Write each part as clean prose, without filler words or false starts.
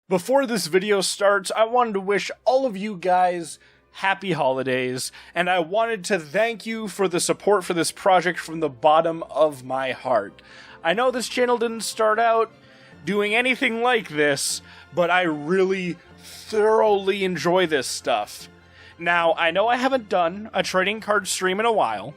Before this video starts, I wanted to wish all of you guys happy holidays, and I wanted to thank you for the support for this project from the bottom of my heart. I know this channel didn't start out doing anything like this, but I really thoroughly enjoy this stuff. Now, I know I haven't done a trading card stream in a while.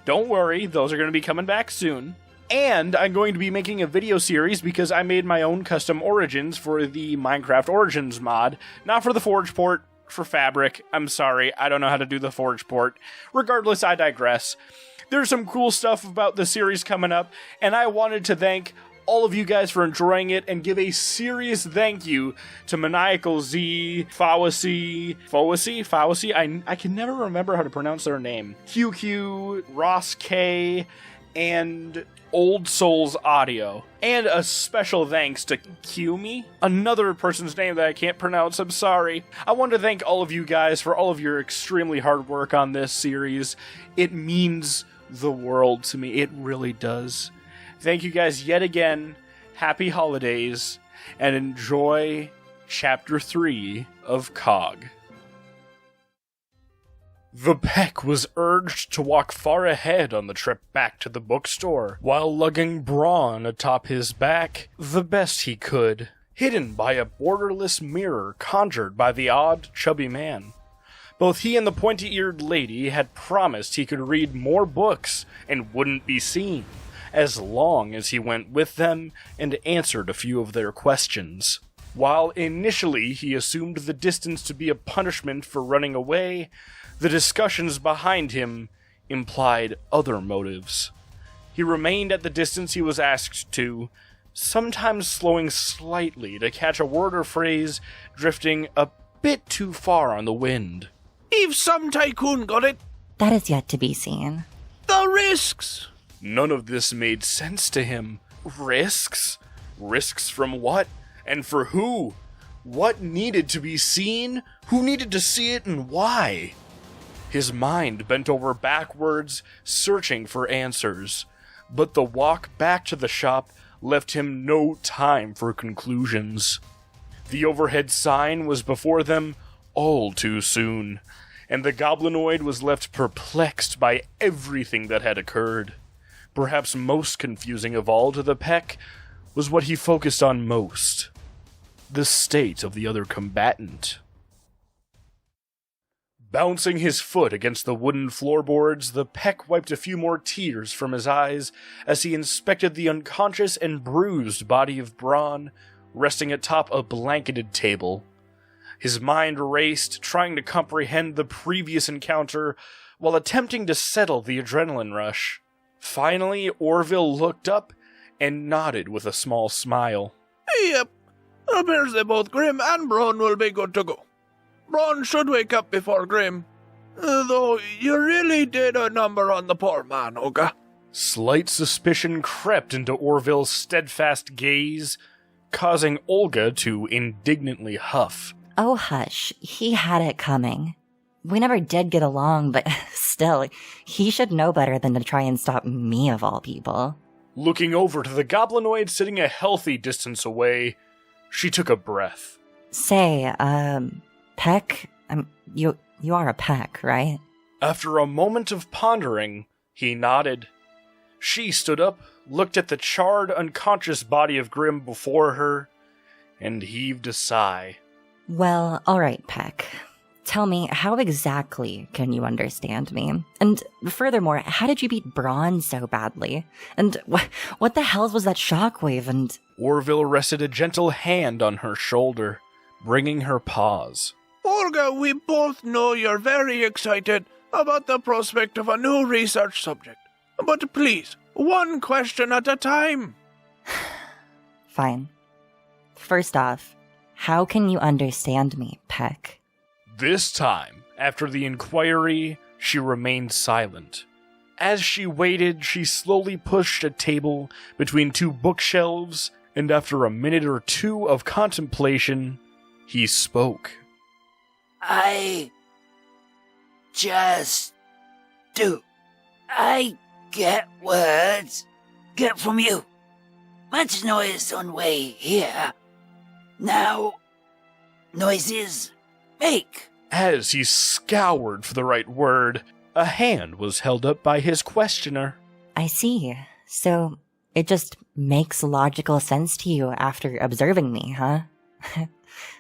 Don't worry, those are going to be coming back soon. And I'm going to be making a video series because I made my own custom origins for the Minecraft Origins mod. Not for the Forge port, for Fabric. I'm sorry, I don't know how to do the Forge port. Regardless, I digress. There's some cool stuff about the series coming up, and I wanted to thank all of you guys for enjoying it and give a serious thank you to Maniacal Z, Fawacy, I can never remember how to pronounce their name, QQ, Ross K, and Old Souls Audio. And a special thanks to Qme, another person's name that I can't pronounce, I'm sorry. I want to thank all of you guys for all of your extremely hard work on this series. It means the world to me, it really does. Thank you guys yet again, happy holidays, and enjoy Chapter 3 of COG. The Peck was urged to walk far ahead on the trip back to the bookstore, while lugging Brawn atop his back the best he could, hidden by a borderless mirror conjured by the odd, chubby man. Both he and the pointy-eared lady had promised he could read more books and wouldn't be seen, as long as he went with them and answered a few of their questions. While initially he assumed the distance to be a punishment for running away, the discussions behind him implied other motives. He remained at the distance he was asked to, sometimes slowing slightly to catch a word or phrase drifting a bit too far on the wind. If some tycoon got it. That is yet to be seen. The risks! None of this made sense to him. Risks? Risks from what? And for who? What needed to be seen? Who needed to see it and why? His mind bent over backwards, searching for answers. But the walk back to the shop left him no time for conclusions. The overhead sign was before them all too soon, and the goblinoid was left perplexed by everything that had occurred. Perhaps most confusing of all to the Peck was what he focused on most: the state of the other combatant. Bouncing his foot against the wooden floorboards, the Peck wiped a few more tears from his eyes as he inspected the unconscious and bruised body of Brawn resting atop a blanketed table. His mind raced, trying to comprehend the previous encounter while attempting to settle the adrenaline rush. Finally, Orville looked up and nodded with a small smile. Yep. Appears that both Grim and Braun will be good to go. Braun should wake up before Grim. Though you really did a number on the poor man, Olga. Slight suspicion crept into Orville's steadfast gaze, causing Olga to indignantly huff. Oh, hush. He had it coming. We never did get along, but still, he should know better than to try and stop me of all people. Looking over to the goblinoid sitting a healthy distance away, she took a breath. Say, Peck? You are a Peck, right? After a moment of pondering, he nodded. She stood up, looked at the charred, unconscious body of Grim before her, and heaved a sigh. Well, alright, Peck. Tell me, how exactly can you understand me? And furthermore, how did you beat Braun so badly? And what the hell was that shockwave and— Orville rested a gentle hand on her shoulder, bringing her pause. Olga, we both know you're very excited about the prospect of a new research subject. But please, one question at a time. Fine. First off, how can you understand me, Peck? This time, after the inquiry, she remained silent. As she waited, she slowly pushed a table between two bookshelves, and after a minute or two of contemplation, he spoke. I just do. I get words. Get from you. Much noise on way here. Now, noises make? As he scoured for the right word, a hand was held up by his questioner. I see. So it just makes logical sense to you after observing me, huh?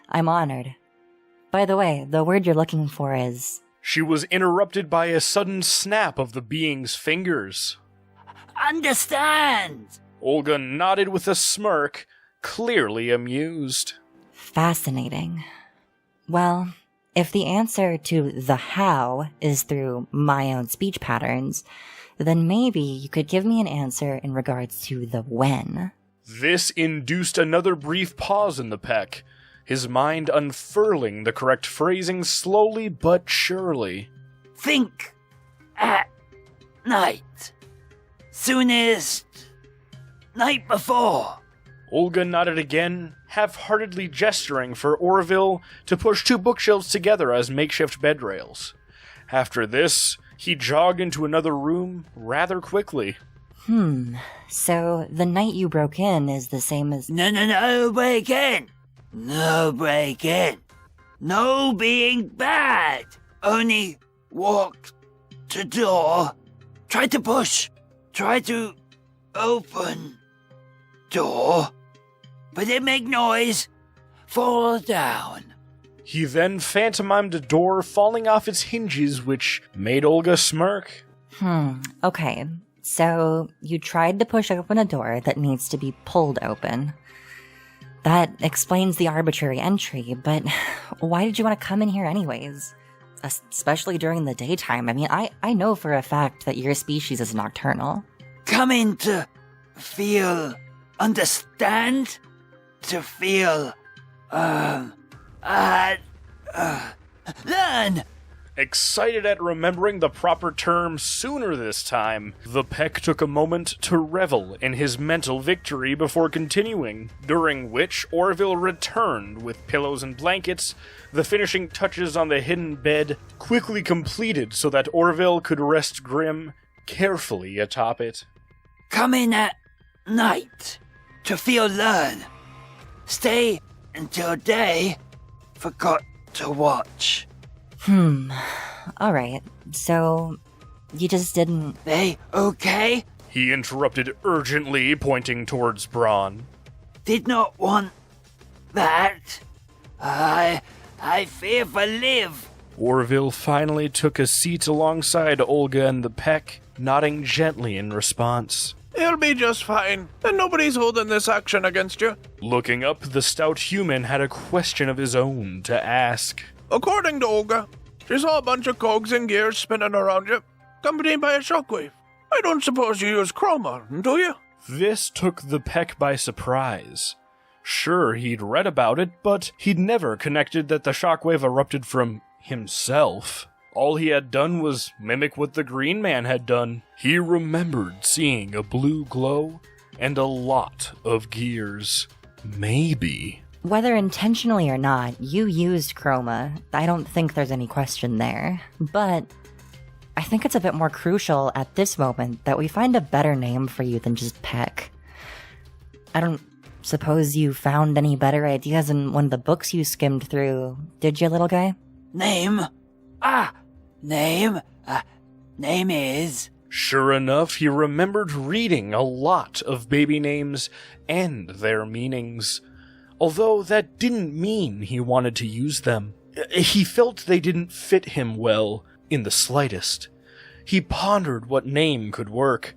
I'm honored. By the way, the word you're looking for is... She was interrupted by a sudden snap of the being's fingers. Understand! Olga nodded with a smirk, clearly amused. Fascinating. Well, if the answer to the how is through my own speech patterns, then maybe you could give me an answer in regards to the when. This induced another brief pause in the peck, his mind unfurling the correct phrasing slowly but surely. Think at night. Soonest night before. Olga nodded again, half-heartedly gesturing for Orville to push two bookshelves together as makeshift bed rails. After this, he jogged into another room rather quickly. So the night you broke in is the same as... No break in. No break in. No being bad. Only walked to door. Try to push. Try to open door. But it make noise. Fall down. He then phantomimed a door falling off its hinges, which made Olga smirk. Okay. So you tried to push open a door that needs to be pulled open. That explains the arbitrary entry, but why did you want to come in here anyways? Especially during the daytime. I mean, I know for a fact that your species is nocturnal. Coming to feel, understand? To feel, learn! Excited at remembering the proper term sooner this time, the Peck took a moment to revel in his mental victory before continuing, during which Orville returned with pillows and blankets, the finishing touches on the hidden bed quickly completed so that Orville could rest Grim carefully atop it. Come in at night to feel learn. Stay until day. Forgot to watch. Alright, so you just didn't... They okay? He interrupted urgently, pointing towards Braun. Did not want that. I fear for live. Orville finally took a seat alongside Olga and the Peck, nodding gently in response. You'll be just fine, and nobody's holding this action against you. Looking up, the stout human had a question of his own to ask. According to Olga, she saw a bunch of cogs and gears spinning around you, accompanied by a shockwave. I don't suppose you use chroma, do you? This took the Peck by surprise. Sure, he'd read about it, but he'd never connected that the shockwave erupted from himself. All he had done was mimic what the Green Man had done. He remembered seeing a blue glow and a lot of gears. Maybe. Whether intentionally or not, you used chroma. I don't think there's any question there. But I think it's a bit more crucial at this moment that we find a better name for you than just Peck. I don't suppose you found any better ideas in one of the books you skimmed through, did you, little guy? Name? Name is... Sure enough, he remembered reading a lot of baby names and their meanings. Although that didn't mean he wanted to use them. He felt they didn't fit him well, in the slightest. He pondered what name could work.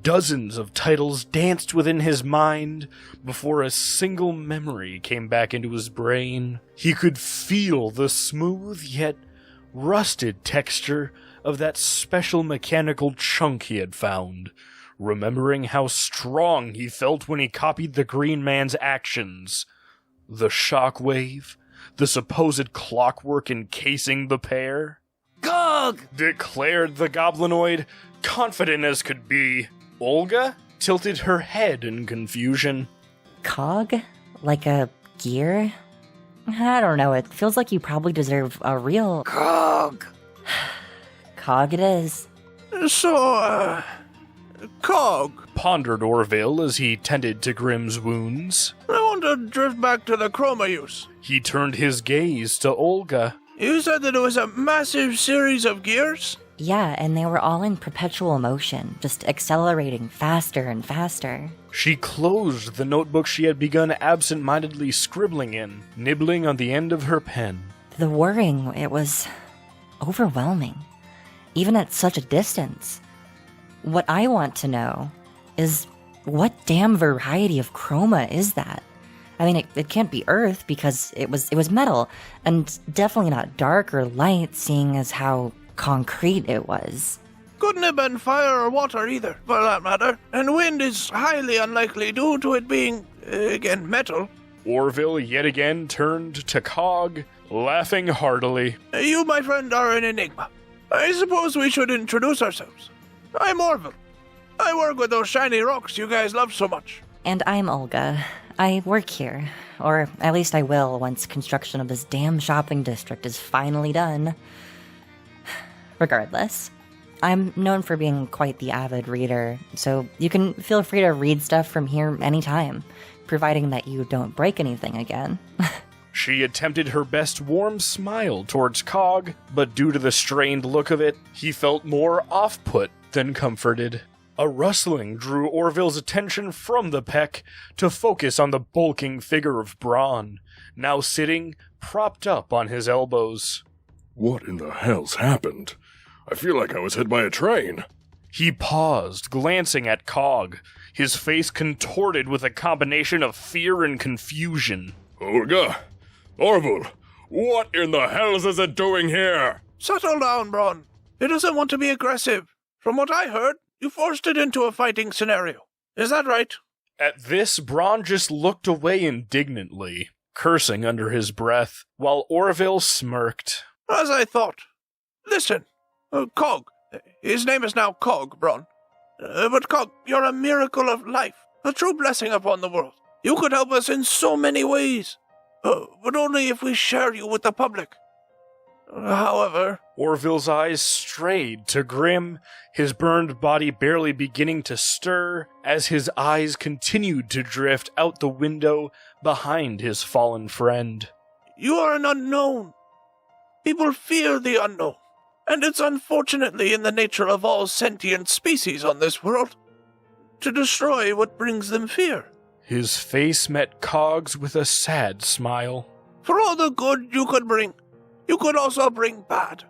Dozens of titles danced within his mind before a single memory came back into his brain. He could feel the smooth yet rusted texture of that special mechanical chunk he had found, remembering how strong he felt when he copied the Green Man's actions. The shockwave, the supposed clockwork encasing the pair. Gog! Declared the goblinoid, confident as could be. Olga tilted her head in confusion. Cog? Like a gear? I don't know, it feels like you probably deserve a real... Gog! Cog it is. So, cog. pondered Orville as he tended to Grimm's wounds. I want to drift back to the chroma use. He turned his gaze to Olga. You said that it was a massive series of gears? Yeah, and they were all in perpetual motion, just accelerating faster and faster. She closed the notebook she had begun absent-mindedly scribbling in, nibbling on the end of her pen. The whirring, it was overwhelming, even at such a distance. What I want to know is, what damn variety of chroma is that? I mean, it can't be Earth because it was metal, and definitely not dark or light, seeing as how concrete it was. Couldn't have been fire or water either, for that matter. And wind is highly unlikely due to it being, again, metal. Orville yet again turned to Cog, laughing heartily. You, my friend, are an enigma. I suppose we should introduce ourselves. I'm Orville. I work with those shiny rocks you guys love so much. And I'm Olga. I work here. Or at least I will once construction of this damn shopping district is finally done. Regardless, I'm known for being quite the avid reader, so you can feel free to read stuff from here anytime, providing that you don't break anything again. She attempted her best warm smile towards Cog, but due to the strained look of it, he felt more off-put than comforted. A rustling drew Orville's attention from the peck to focus on the bulking figure of Braun, now sitting propped up on his elbows. What in the hell's happened? I feel like I was hit by a train. He paused, glancing at Cog, his face contorted with a combination of fear and confusion. Olga? Orville? What in the hell's is it doing here? Settle down, Braun. It doesn't want to be aggressive. From what I heard, you forced it into a fighting scenario. Is that right? At this, Braun just looked away indignantly, cursing under his breath, while Orville smirked. As I thought. Listen, Cog. His name is now Cog, Braun. But Cog, you're a miracle of life, a true blessing upon the world. You could help us in so many ways, but only if we share you with the public. However... Orville's eyes strayed to Grimm, his burned body barely beginning to stir as his eyes continued to drift out the window behind his fallen friend. You are an unknown. People fear the unknown, and it's unfortunately in the nature of all sentient species on this world to destroy what brings them fear. His face met Cog's with a sad smile. For all the good you could bring, you could also bring bad.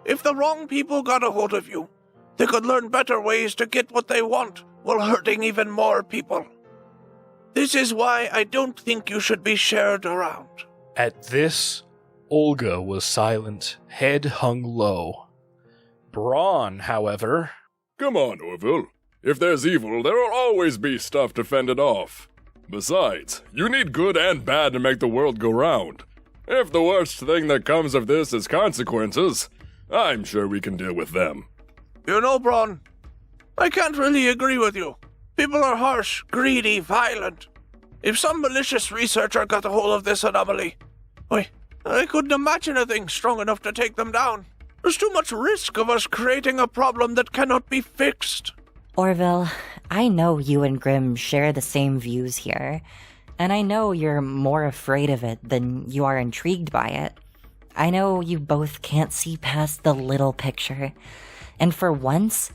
If the wrong people got a hold of you, they could learn better ways to get what they want while hurting even more people. This is why I don't think you should be shared around. At this, Olga was silent, head hung low. Braun, however... Come on, Orville. If there's evil, there will always be stuff to fend it off. Besides, you need good and bad to make the world go round. If the worst thing that comes of this is consequences, I'm sure we can deal with them. You know, Braun, I can't really agree with you. People are harsh, greedy, violent. If some malicious researcher got a hold of this anomaly, I couldn't imagine a thing strong enough to take them down. There's too much risk of us creating a problem that cannot be fixed. Orville, I know you and Grimm share the same views here, and I know you're more afraid of it than you are intrigued by it. I know you both can't see past the little picture, and for once,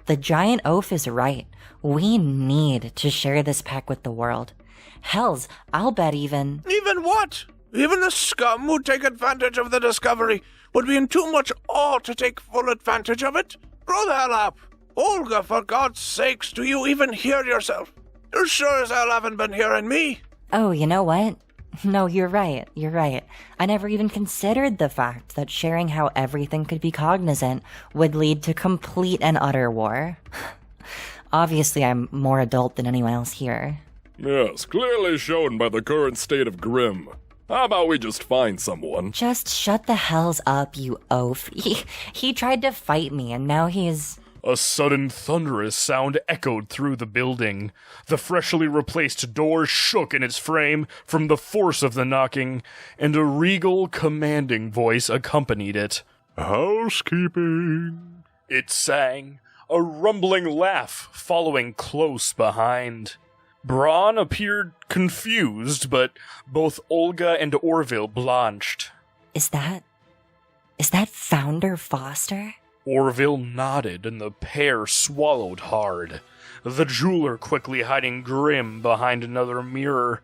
the giant oaf is right. We need to share this pack with the world. Hells, I'll bet even... Even what? Even the scum who'd take advantage of the discovery would be in too much awe to take full advantage of it? Grow the hell up! Olga, for God's sakes, do you even hear yourself? You sure as hell haven't been hearing me. Oh, you know what? No, you're right. I never even considered the fact that sharing how everything could be cognizant would lead to complete and utter war. Obviously, I'm more adult than anyone else here. Yes, clearly shown by the current state of Grimm. How about we just find someone? Just shut the hells up, you oaf. He tried to fight me, and now he's... A sudden thunderous sound echoed through the building. The freshly replaced door shook in its frame from the force of the knocking, and a regal, commanding voice accompanied it. Housekeeping. It sang, a rumbling laugh following close behind. Braun appeared confused, but both Olga and Orville blanched. Is that Founder Foster? Orville nodded, and the pair swallowed hard, the jeweler quickly hiding grim behind another mirror.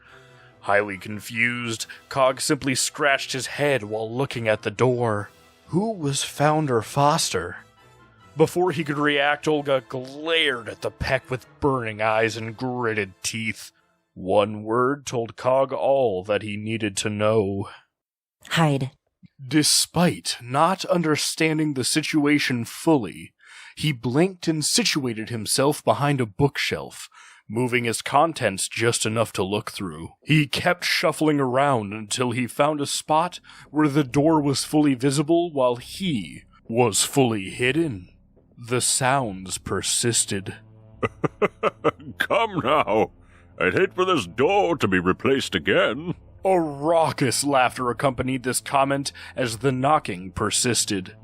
Highly confused, Cog simply scratched his head while looking at the door. Who was Founder Foster? Before he could react, Olga glared at the Peck with burning eyes and gritted teeth. One word told Cog all that he needed to know. Hide. Despite not understanding the situation fully, he blinked and situated himself behind a bookshelf, moving its contents just enough to look through. He kept shuffling around until he found a spot where the door was fully visible while he was fully hidden. The sounds persisted. Come now. I'd hate for this door to be replaced again. A raucous laughter accompanied this comment as the knocking persisted.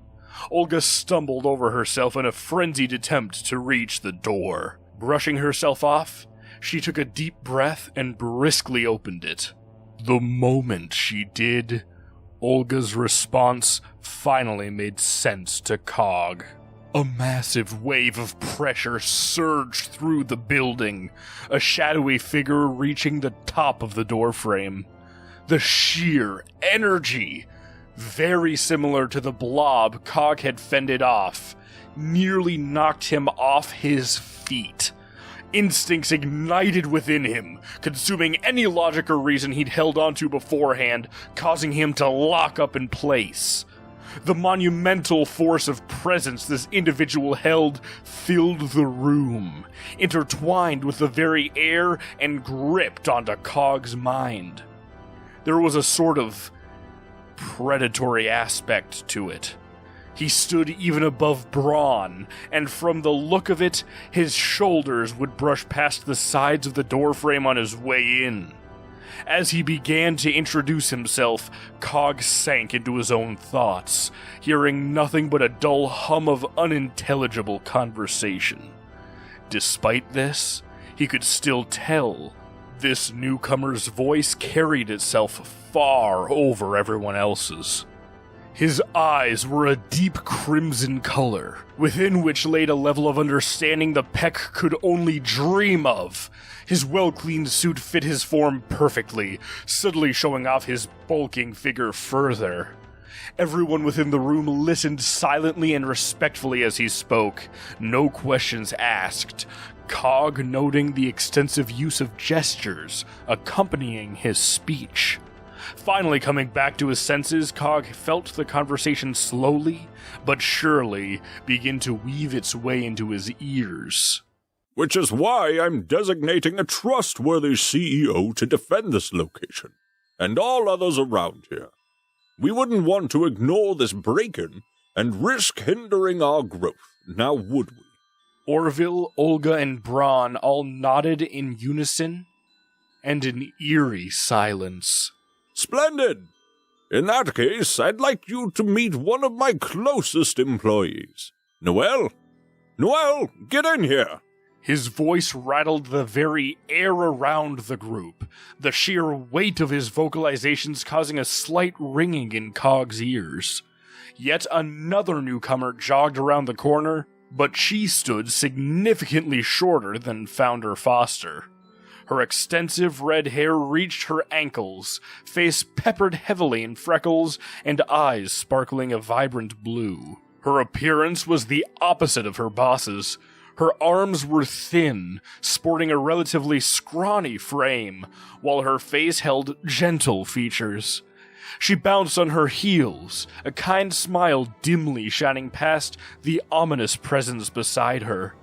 Olga stumbled over herself in a frenzied attempt to reach the door. Brushing herself off, she took a deep breath and briskly opened it. The moment she did, Olga's response finally made sense to Cog. A massive wave of pressure surged through the building, a shadowy figure reaching the top of the doorframe. The sheer energy, very similar to the blob Cog had fended off, nearly knocked him off his feet. Instincts ignited within him, consuming any logic or reason he'd held onto beforehand, causing him to lock up in place. The monumental force of presence this individual held filled the room, intertwined with the very air and gripped onto Cog's mind. There was a sort of predatory aspect to it. He stood even above Braun, and from the look of it, his shoulders would brush past the sides of the doorframe on his way in. As he began to introduce himself, Cog sank into his own thoughts, hearing nothing but a dull hum of unintelligible conversation. Despite this, he could still tell this newcomer's voice carried itself far over everyone else's. His eyes were a deep crimson color, within which laid a level of understanding the Peck could only dream of. His well-cleaned suit fit his form perfectly, subtly showing off his bulking figure further. Everyone within the room listened silently and respectfully as he spoke, no questions asked, Cog noting the extensive use of gestures accompanying his speech. Finally coming back to his senses, Cog felt the conversation slowly but surely begin to weave its way into his ears. Which is why I'm designating a trustworthy CEO to defend this location, and all others around here. We wouldn't want to ignore this break-in and risk hindering our growth, now would we? Orville, Olga, and Braun all nodded in unison, and an eerie silence. Splendid! In that case, I'd like you to meet one of my closest employees. Noel? Noel, get in here! His voice rattled the very air around the group, the sheer weight of his vocalizations causing a slight ringing in Cog's ears. Yet another newcomer jogged around the corner, but she stood significantly shorter than Founder Foster. Her extensive red hair reached her ankles, face peppered heavily in freckles, and eyes sparkling a vibrant blue. Her appearance was the opposite of her boss's. Her arms were thin, sporting a relatively scrawny frame, while her face held gentle features. She bounced on her heels, a kind smile dimly shining past the ominous presence beside her.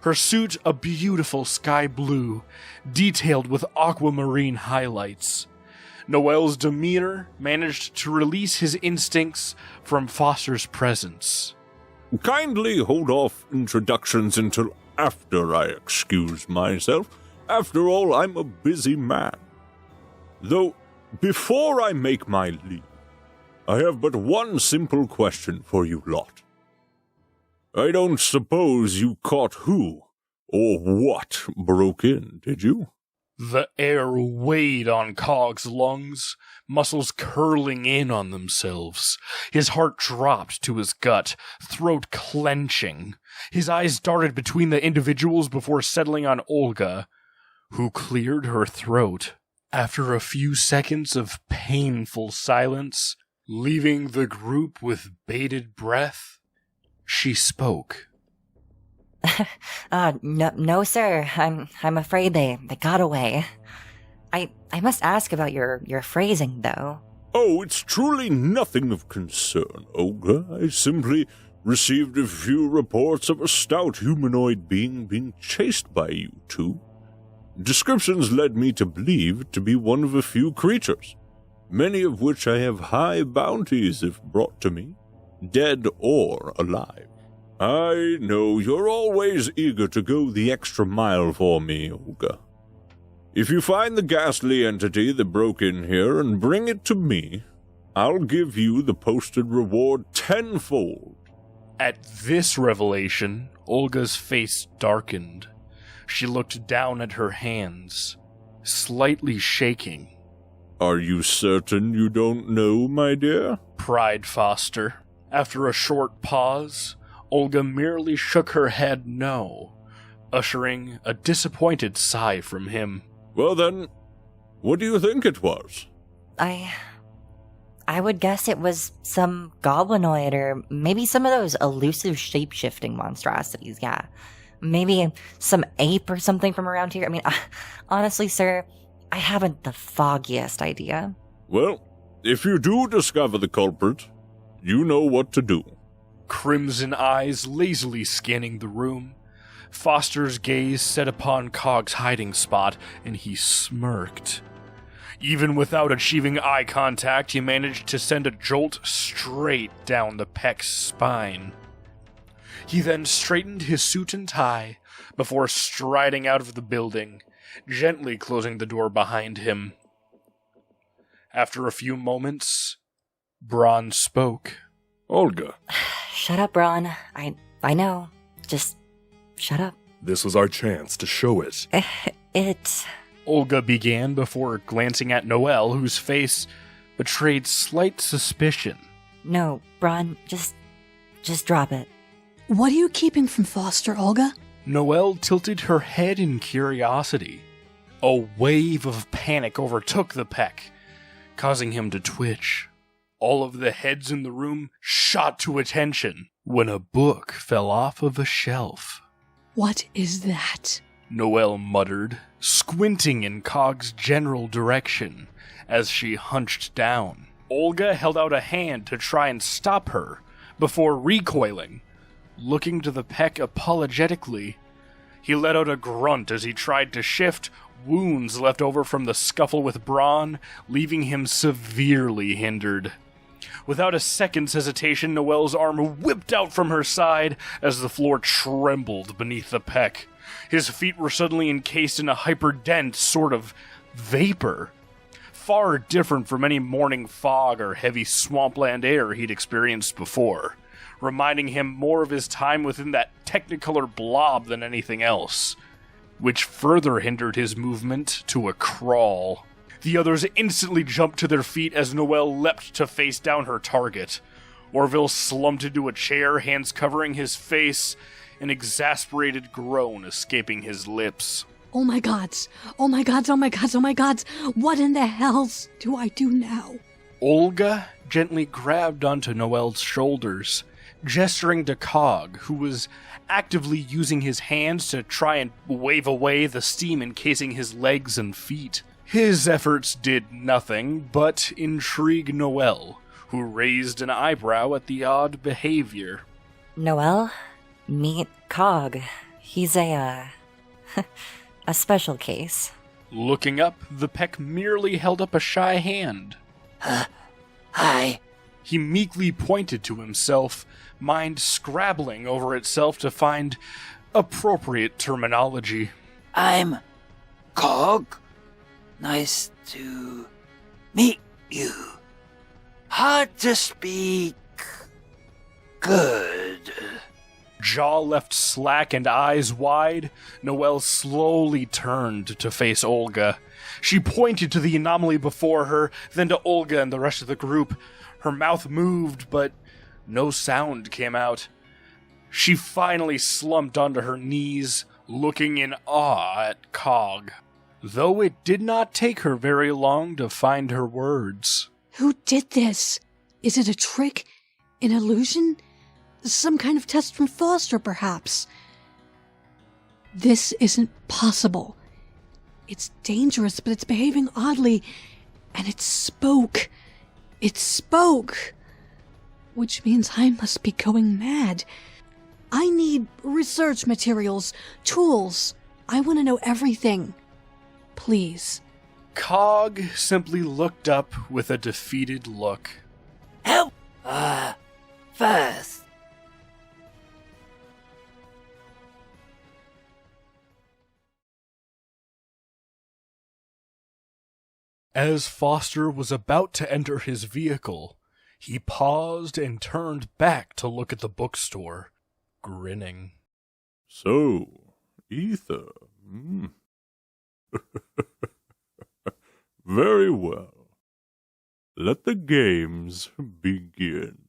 Her suit a beautiful sky blue, detailed with aquamarine highlights. Noel's demeanor managed to release his instincts from Foster's presence. Kindly hold off introductions until after I excuse myself. After all, I'm a busy man. Though, before I make my leave, I have but one simple question for you lot. I don't suppose you caught who or what broke in, did you? The air weighed on Cog's lungs, muscles curling in on themselves. His heart dropped to his gut, throat clenching. His eyes darted between the individuals before settling on Olga, who cleared her throat. After a few seconds of painful silence, leaving the group with bated breath, she spoke. No, sir. I'm afraid they got away. I must ask about your phrasing, though. Oh, it's truly nothing of concern, Olga. I simply received a few reports of a stout humanoid being chased by you two. Descriptions led me to believe it to be one of a few creatures, many of which I have high bounties if brought to me, dead or alive. I know you're always eager to go the extra mile for me, Olga. If you find the ghastly entity that broke in here and bring it to me, I'll give you the posted reward tenfold. At this revelation, Olga's face darkened. She looked down at her hands, slightly shaking. Are you certain you don't know, my dear? Pried Foster. After a short pause, Olga merely shook her head no, ushering a disappointed sigh from him. Well then, what do you think it was? I would guess it was some goblinoid or maybe some of those elusive shape-shifting monstrosities, yeah. Maybe some ape or something from around here. I mean, honestly, sir, I haven't the foggiest idea. Well, if you do discover the culprit, you know what to do. Crimson eyes lazily scanning the room. Foster's gaze set upon Cog's hiding spot, and he smirked. Even without achieving eye contact, he managed to send a jolt straight down the Peck's spine. He then straightened his suit and tie before striding out of the building, gently closing the door behind him. After a few moments, Braun spoke. Olga. Shut up, Braun. I know. Just shut up. This was our chance to show it. It... Olga began before glancing at Noelle, whose face betrayed slight suspicion. No, Braun, just drop it. What are you keeping from Foster, Olga? Noelle tilted her head in curiosity. A wave of panic overtook the Peck, causing him to twitch. All of the heads in the room shot to attention when a book fell off of a shelf. What is that? Noelle muttered, squinting in Cog's general direction as she hunched down. Olga held out a hand to try and stop her before recoiling, looking to the Peck apologetically. He let out a grunt as he tried to shift, wounds left over from the scuffle with Braun, leaving him severely hindered. Without a second's hesitation, Noelle's arm whipped out from her side as the floor trembled beneath the Peck. His feet were suddenly encased in a hyperdense sort of vapor, far different from any morning fog or heavy swampland air he'd experienced before, reminding him more of his time within that technicolor blob than anything else, which further hindered his movement to a crawl. The others instantly jumped to their feet as Noelle leapt to face down her target. Orville slumped into a chair, hands covering his face, an exasperated groan escaping his lips. Oh my gods! Oh my gods, oh my gods, oh my gods! What in the hells do I do now? Olga gently grabbed onto Noelle's shoulders, gesturing to Cog, who was actively using his hands to try and wave away the steam encasing his legs and feet. His efforts did nothing but intrigue Noelle, who raised an eyebrow at the odd behavior. Noelle, meet Cog. He's a special case. Looking up, the Peck merely held up a shy hand. Hi. He meekly pointed to himself, mind scrabbling over itself to find appropriate terminology. I'm Cog. Nice to meet you. Hard to speak. Good. Jaw left slack and eyes wide, Noelle slowly turned to face Olga. She pointed to the anomaly before her, then to Olga and the rest of the group. Her mouth moved, but no sound came out. She finally slumped onto her knees, looking in awe at Cog, though it did not take her very long to find her words. Who did this? Is it a trick? An illusion? Some kind of test from Foster, perhaps? This isn't possible. It's dangerous, but it's behaving oddly, and it spoke. It spoke! Which means I must be going mad. I need research materials, tools. I want to know everything. Please. Cog simply looked up with a defeated look. Help! First. As Foster was about to enter his vehicle, he paused and turned back to look at the bookstore, grinning. So, Ether. Very well. Let the games begin.